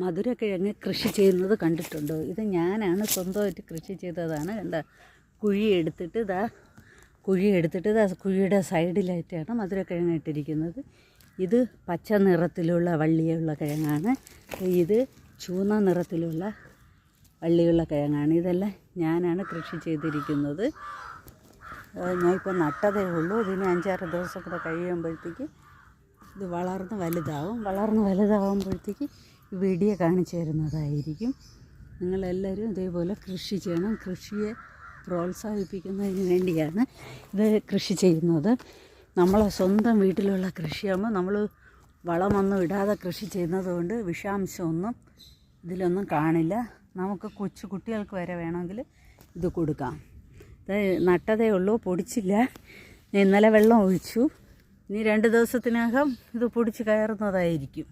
മധുരക്കിഴങ്ങ് കൃഷി ചെയ്യുന്നത് കണ്ടിട്ടുണ്ടോ? ഇത് ഞാനാണ് സ്വന്തമായിട്ട് കൃഷി ചെയ്തതാണ്. കണ്ട കുഴിയെടുത്തിട്ട് കുഴിയുടെ സൈഡിലായിട്ടാണ് മധുരക്കിഴങ്ങ് ഇട്ടിരിക്കുന്നത്. ഇത് പച്ച നിറത്തിലുള്ള വള്ളിയുള്ള കിഴങ്ങാണ്, ഇത് ചുവന്ന നിറത്തിലുള്ള വള്ളിയുള്ള കിഴങ്ങാണ്. ഇതെല്ലാം ഞാനാണ് കൃഷി ചെയ്തിരിക്കുന്നത്. ഞാനിപ്പോൾ നട്ടതേ ഉള്ളൂ. ഇതിന് 5-6 ദിവസം കൂടെ കഴിയുമ്പോഴത്തേക്ക് ഇത് വളർന്ന് വലുതാവുമ്പോഴത്തേക്ക് വീഡിയോ കാണിച്ചു തരുന്നതായിരിക്കും. നിങ്ങളെല്ലാവരും ഇതേപോലെ കൃഷി ചെയ്യണം. കൃഷിയെ പ്രോത്സാഹിപ്പിക്കുന്നതിന് വേണ്ടിയാണ് ഇത് കൃഷി ചെയ്യുന്നത്. നമ്മളെ സ്വന്തം വീട്ടിലുള്ള കൃഷിയാകുമ്പോൾ നമ്മൾ വളമൊന്നും ഇടാതെ കൃഷി ചെയ്യുന്നത് കൊണ്ട് വിഷാംശമൊന്നും ഇതിലൊന്നും കാണില്ല. നമുക്ക് കൊച്ചു കുട്ടികൾക്ക് വരെ വേണമെങ്കിൽ ഇത് കൊടുക്കാം. ഇത് നട്ടതേ ഉള്ളൂ, പൊടിച്ചില്ല. ഇന്നലെ വെള്ളം ഒഴിച്ചു. ഇനി 2 ദിവസത്തിനകം ഇത് പൊടിച്ച് കയറുന്നതായിരിക്കും.